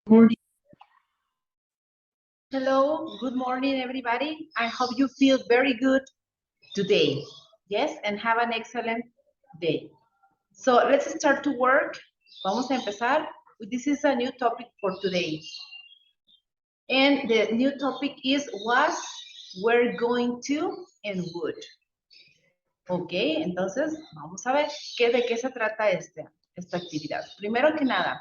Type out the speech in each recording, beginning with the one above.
Morning. Hello, good morning, everybody. I hope you feel very good today. Yes, and have an excellent day. So let's start to work. Vamos a empezar. This is a new topic for today. And the new topic is was, we're going to, and would. Ok, entonces vamos a ver de qué se trata esta actividad. Primero que nada,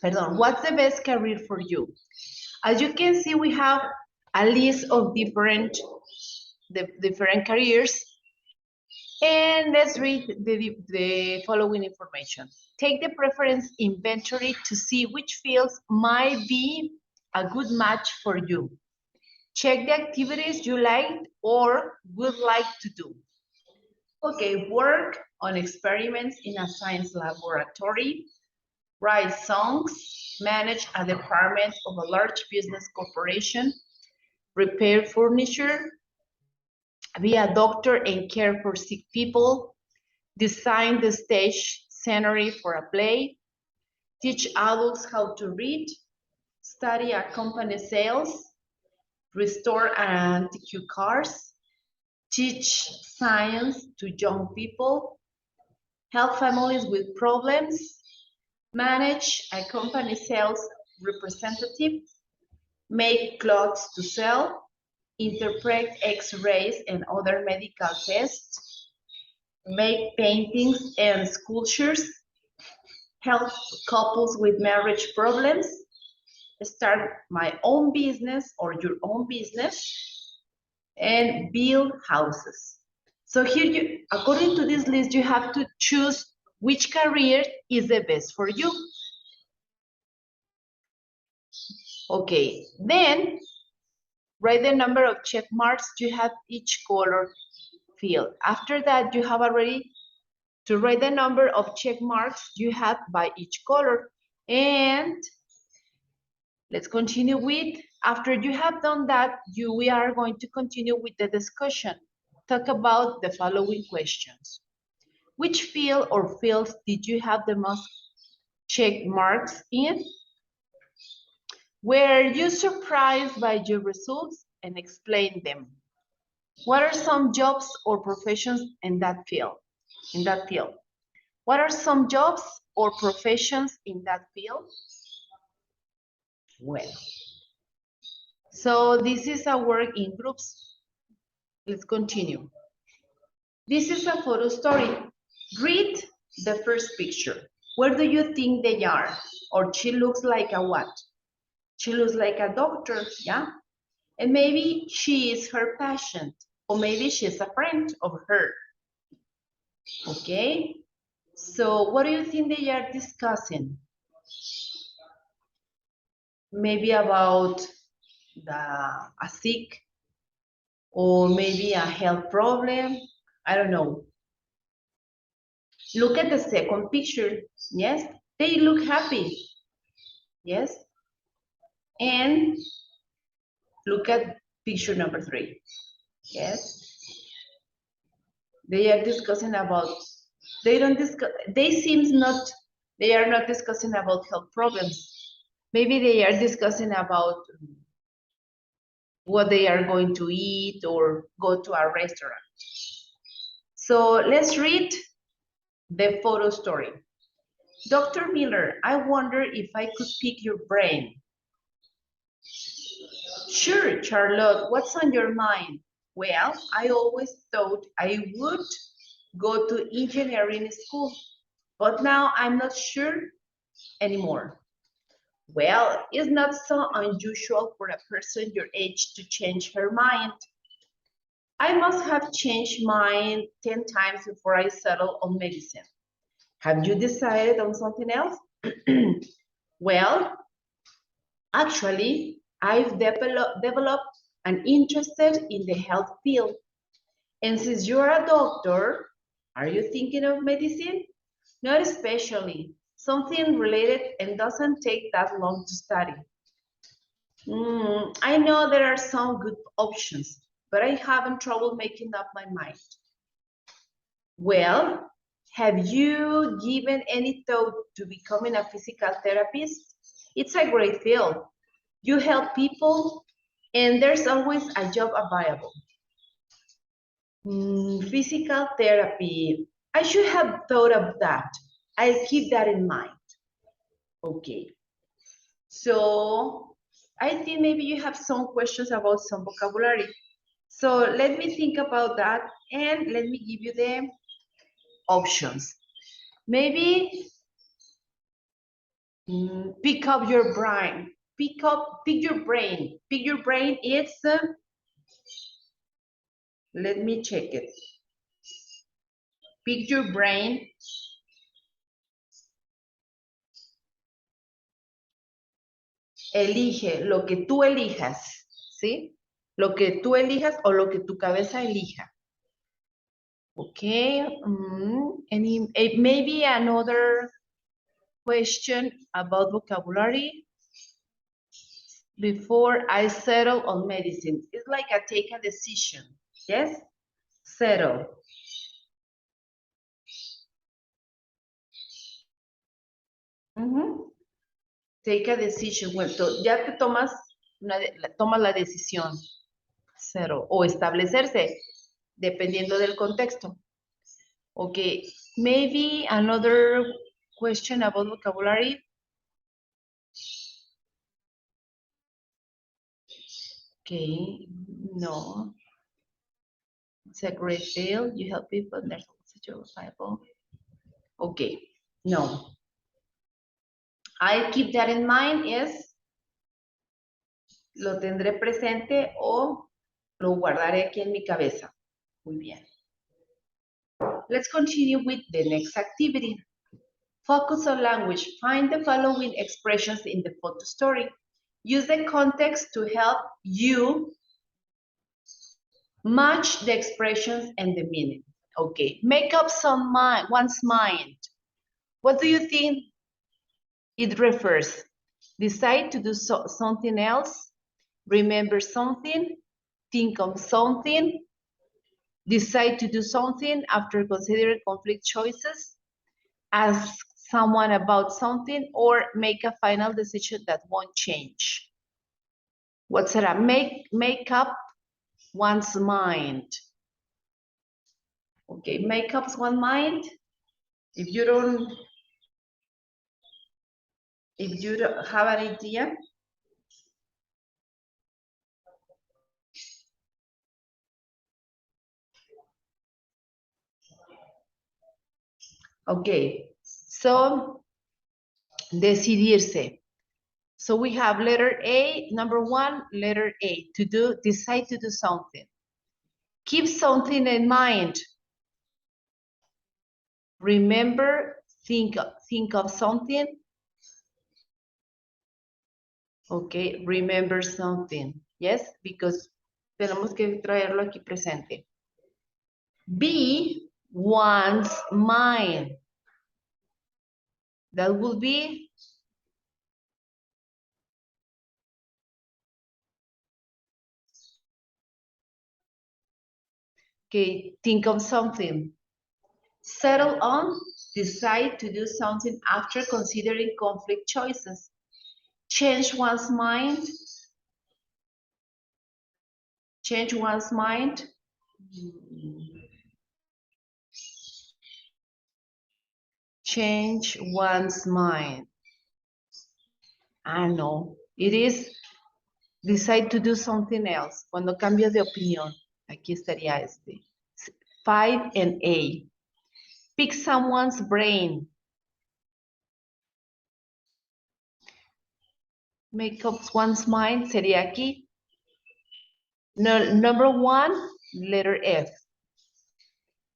what's the best career for you? As you can see, we have a list of different careers. And let's read the following information. Take the preference inventory to see which fields might be a good match for you. Check the activities you like or would like to do. Okay, work on experiments in a science laboratory, write songs, manage a department of a large business corporation, repair furniture, be a doctor and care for sick people, design the stage scenery for a play, teach adults how to read, study a company sales, restore antique cars, teach science to young people, help families with problems, manage a company sales representative, make clothes to sell, interpret x-rays and other medical tests, make paintings and sculptures, help couples with marriage problems, start my own business or your own business, and build houses. So here, according to this list, you have to choose which career is the best for you. Okay, then write the number of check marks you have each color field. After that, you have already to write the number of check marks you have by each color. And let's continue with, after you have done that, we are going to continue with the discussion. Talk about the following questions. Which field or fields did you have the most check marks in? Were you surprised by your results, and explain them? What are some jobs or professions in that field? What are some jobs or professions in that field? Well, so this is a work in groups. Let's continue. This is a photo story. Read the first picture. Where do you think they are? Or she looks like a what? She looks like a doctor, yeah? And maybe she is her patient, or maybe she's a friend of her. Okay? So what do you think they are discussing? Maybe about a sick, or maybe a health problem. I don't know. Look at the second picture. Yes, they look happy. Yes. And look at picture number 3. Yes. They are discussing about, they are not discussing about health problems. Maybe they are discussing about what they are going to eat or go to a restaurant. So let's read the photo story. Dr. Miller, I wonder if I could pick your brain. Sure, Charlotte, what's on your mind? Well, I always thought I would go to engineering school, but now I'm not sure anymore. Well, it's not so unusual for a person your age to change her mind. I must have changed mine 10 times before I settled on medicine. Have you decided on something else? Well, actually, I've developed an interest in the health field. And since you're a doctor, are you thinking of medicine? Not especially. Something related and doesn't take that long to study. I know there are some good options, but I having trouble making up my mind. Well, Have you given any thought to becoming a physical therapist? It's a great field. You help people, and there's always a job available. Physical therapy. I should have thought of that. I'll keep that in mind. Okay. So I think maybe you have some questions about some vocabulary. So let me think about that and let me give you the options. Maybe pick up your brain. Pick your brain. Pick your brain is, let me check it. Pick your brain. Elige lo que tú elijas, ¿sí? Lo que tú elijas o lo que tu cabeza elija. Okay. Maybe another question about vocabulary before I settle on medicine. It's like I take a decision. Yes? Settle. Take a decision. Bueno, ya te tomas la decisión. Settle. O establecerse, dependiendo del contexto. Okay. Maybe another question about vocabulary. Okay. No. It's a great field. You help people. And there's also Bible. Okay. No. I keep that in mind is lo tendré presente o lo guardaré aquí en mi cabeza. Muy bien. Let's continue with the next activity. Focus on language. Find the following expressions in the photo story. Use the context to help you match the expressions and the meaning. Okay, make up one's mind. What do you think it refers? Decide to do something else, remember something, think of something, decide to do something after considering conflict choices, ask someone about something, or make a final decision that won't change. What's that? Make up one's mind. Okay, make up one's mind. If you don't have an idea, okay, so decidirse. So we have letter A, number one, letter A, decide to do something. Keep something in mind. Remember, think of something. Okay, remember something. Yes, because tenemos que traerlo aquí presente. B, one's mind. That will be okay, think of something. Settle on, decide to do something after considering conflict choices. Change one's mind. Change one's mind. Change one's mind. Ah, no. It is decide to do something else. Cuando cambias de opinión. Aquí estaría este. 5 and A. Pick someone's brain. Make up one's mind sería aquí. No, number one, letter F.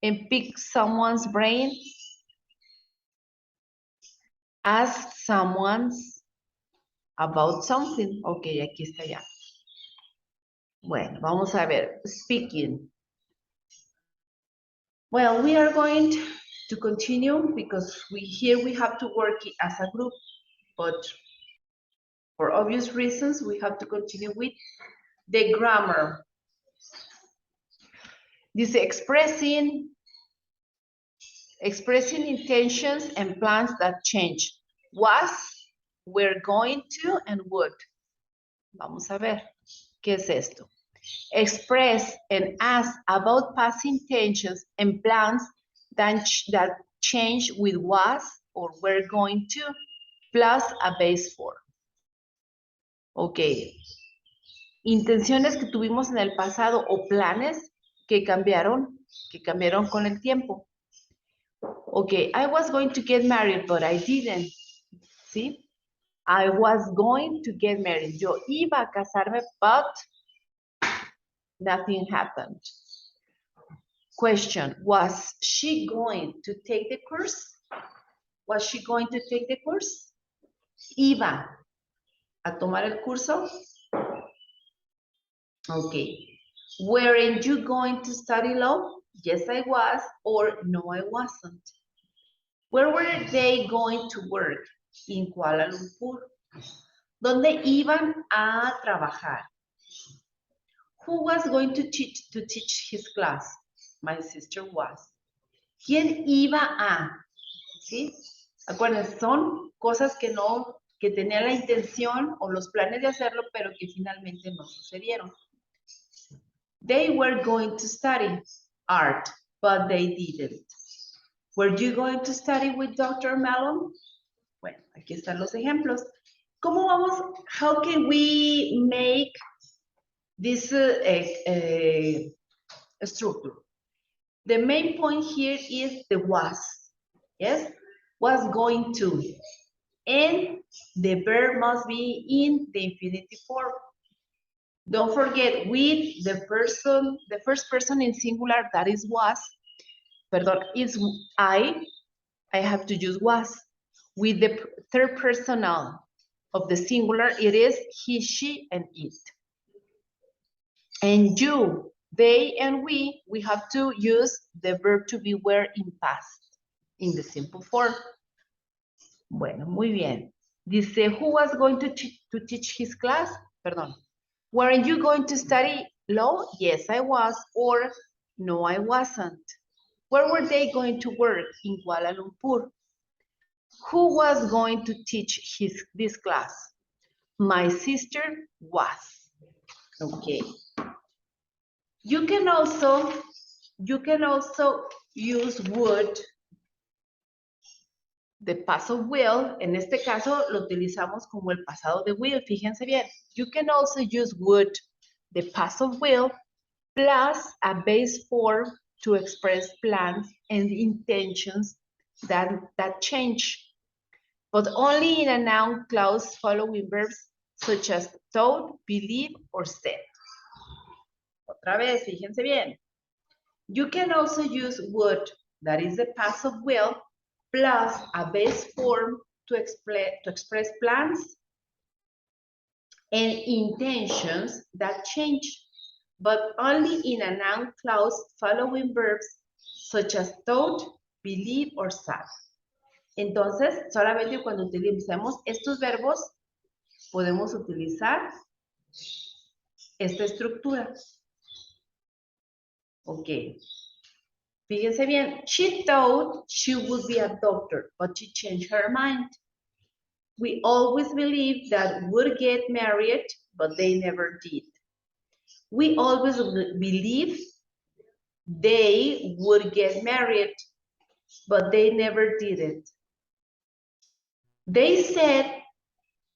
And pick someone's brain. Ask someone's about something. Ok, aquí está ya. Bueno, vamos a ver. Speaking. Well, we are going to continue because here we have to work as a group, but for obvious reasons, we have to continue with the grammar. Dice expressing Expressing intentions and plans that change. Was, were going to, and would. Vamos a ver, ¿qué es esto? Express and ask about past intentions and plans that change with was or were going to, plus a base for. Ok. Intenciones que tuvimos en el pasado o planes que cambiaron con el tiempo. Ok, I was going to get married, but I didn't. ¿Sí? I was going to get married. Yo iba a casarme, but nothing happened. Question, was she going to take the course? Was she going to take the course? Iba a tomar el curso. Okay. Weren't you going to study law? Yes, I was, or no, I wasn't. Where were they going to work? In Kuala Lumpur. ¿Dónde iban a trabajar? Who was going to teach his class? My sister was. ¿Quién iba a? ¿Sí? Acuérdense, son cosas que tenían la intención o los planes de hacerlo, pero que finalmente no sucedieron. They were going to study art, but they didn't. Were you going to study with Dr. Mellon? Bueno, aquí están los ejemplos. ¿Cómo vamos? How can we make this structure? The main point here is the was. Yes? Was going to. And the verb must be in the infinitive form. Don't forget, with the first person in singular, that is was, perdón, is I have to use was. With the third personal of the singular, it is he, she, and it. And you, they, and we have to use the verb to be were in past, in the simple form. Bueno, muy bien. Dice, who was going to teach his class? Perdón. Weren't you going to study law? Yes, I was, or no, I wasn't. Where were they going to work? In Kuala Lumpur. Who was going to teach this class? My sister was. Okay. You can also use would, the passive will. En este caso lo utilizamos como el pasado de will. Fíjense bien. You can also use would, the passive will, plus a base form to express plans and intentions that change, but only in a noun clause following verbs such as thought, believe, or said. Otra vez, fíjense bien. You can also use would, that is the passive will, plus a base form to express plans and intentions that change, but only in a noun clause following verbs such as thought, believe, or said. Entonces, solamente cuando utilicemos estos verbos, podemos utilizar esta estructura. Ok. Fíjense bien. She thought she would be a doctor, but she changed her mind. We always believed that would get married, but they never did. We always believed they would get married, but they never did it. They said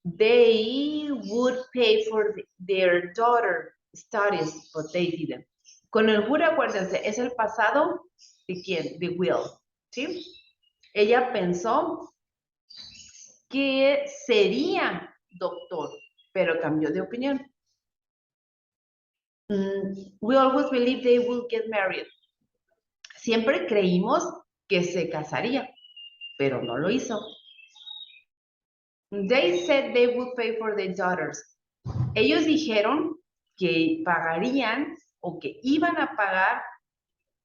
they would pay for their daughter's studies, but they didn't. Con el would, acuérdense, es el pasado de quién, de will, ¿sí? Ella pensó que sería doctor, pero cambió de opinión. We always believe they will get married. Siempre creímos que se casaría, pero no lo hizo. They said they would pay for their daughters. Ellos dijeron que pagarían o que iban a pagar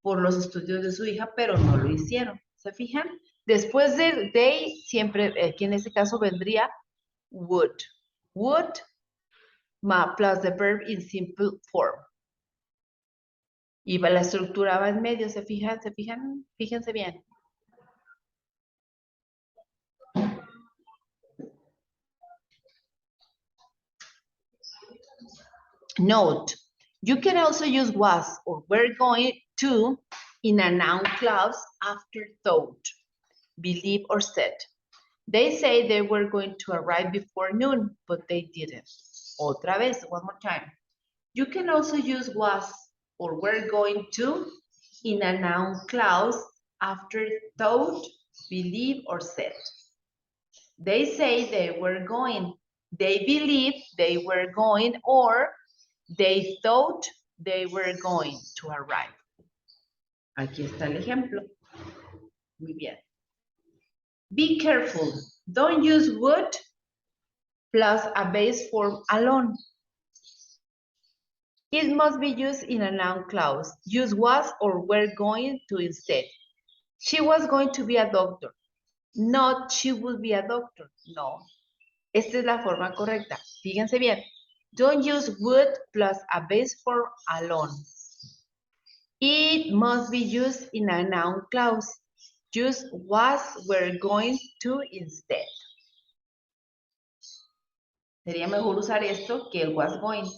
por los estudios de su hija, pero no lo hicieron. ¿Se fijan? Después de they, siempre, aquí en este caso vendría would. Would plus the verb in simple form. Y la estructura va en medio, ¿se fijan? ¿Se fijan? Fíjense bien. Note, you can also use was or were going to in a noun clause after thought, believe, or said. They say they were going to arrive before noon, but they didn't. Otra vez, one more time. You can also use was or were going to in a noun clause after thought, believe, or said. They say they were going. They believe they were going, or they thought they were going to arrive. Aquí está el ejemplo. Muy bien. Be careful. Don't use would plus a base form alone. It must be used in a noun clause. Use was or were going to instead. She was going to be a doctor. Not she would be a doctor. No. Esta es la forma correcta. Fíjense bien. Don't use would plus a base form alone. It must be used in a noun clause. Use was, were going to instead. Sería mejor usar esto que el was going.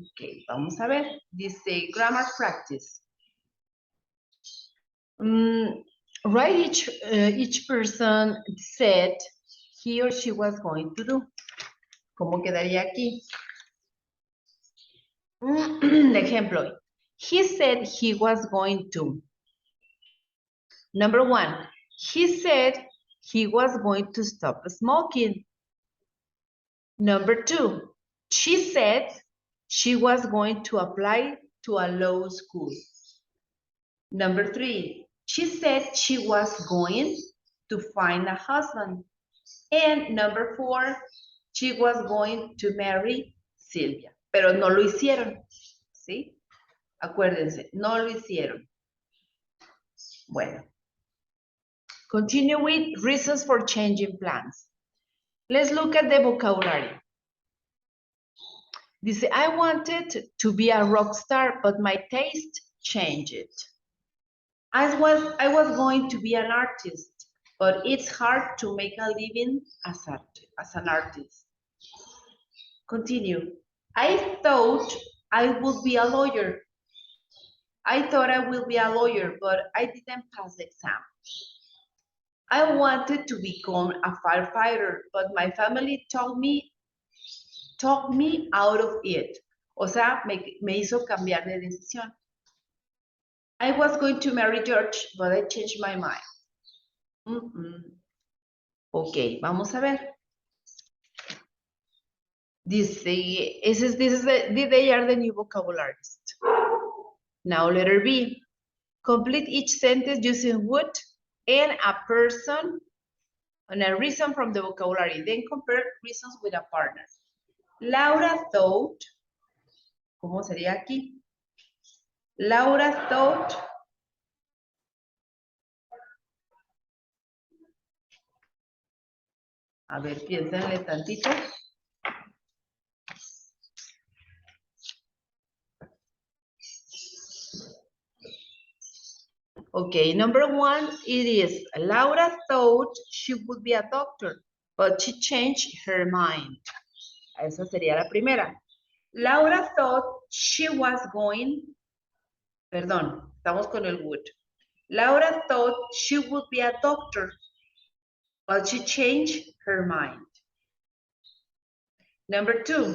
Ok, vamos a ver. Dice grammar practice. Write each person said he or she was going to do. ¿Cómo quedaría aquí? Ejemplo. He said he was going to. Number one, he said he was going to stop smoking. Number two, she said she was going to apply to a law school. Number three, she said she was going to find a husband. And number four, she was going to marry Silvia. Pero no lo hicieron, ¿sí? Acuérdense, no lo hicieron. Bueno. Continue with reasons for changing plans. Let's look at the vocabulary. Dice, I wanted to be a rock star, but my taste changed. I was going to be an artist, but it's hard to make a living as an artist. Continue. I thought I would be a lawyer. I thought I will be a lawyer, but I didn't pass the exam. I wanted to become a firefighter, but my family talked me out of it. O sea, me hizo cambiar de decisión. I was going to marry George, but I changed my mind. Ok, vamos a ver. Dice, they are the new vocabularies. Now letter B. Complete each sentence using would and a person and a reason from the vocabulary. Then compare reasons with a partner. Laura thought, ¿cómo sería aquí? Laura thought a ver, piénsenle tantito. Okay, number one, it is Laura thought she would be a doctor, but she changed her mind. Esa sería la primera. Laura thought she was going, perdón, estamos con el would. Laura thought she would be a doctor, but she changed her mind. Number two,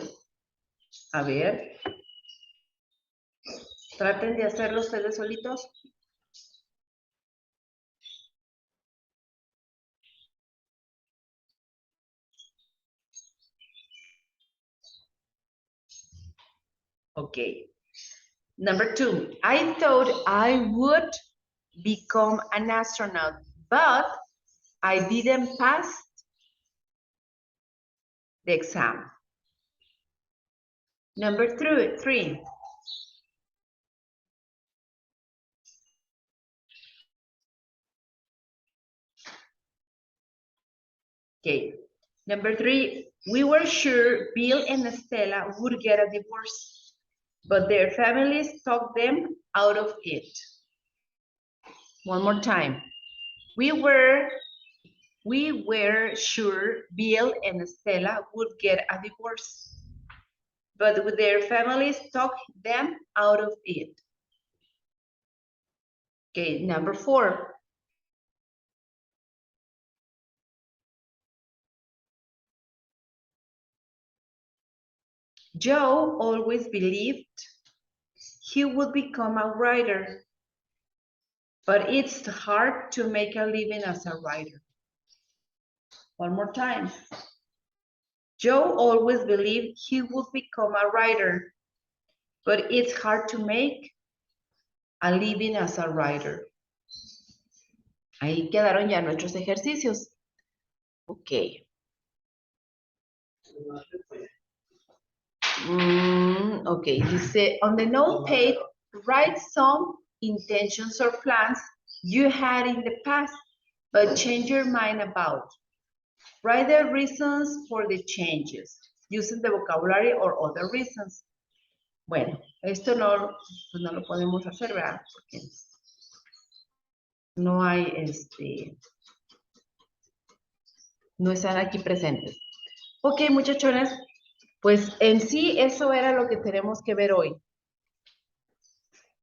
a ver, traten de hacerlo ustedes solitos. Okay. Number two, I thought I would become an astronaut, but I didn't pass the exam. Number three. Okay. Number three, we were sure Bill and Estela would get a divorce, but their families talked them out of it. One more time. We were We were sure Bill and Stella would get a divorce, but their families talked them out of it. Okay, number 4. Joe always believed he would become a writer, but it's hard to make a living as a writer. One more time. Joe always believed he would become a writer, but it's hard to make a living as a writer. Ahí quedaron ya nuestros ejercicios. Ok. Okay, dice, on the note page, write some intentions or plans you had in the past, but change your mind about. Write the reasons for the changes, using the vocabulary or other reasons. Bueno, esto no, pues no lo podemos hacer, ¿verdad? Porque no hay, no están aquí presentes. Ok, muchachones, pues en sí eso era lo que tenemos que ver hoy.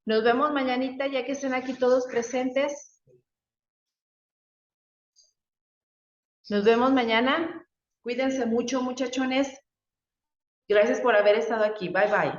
Nos vemos mañanita ya que estén aquí todos presentes. Nos vemos mañana. Cuídense mucho, muchachones. Gracias por haber estado aquí. Bye, bye.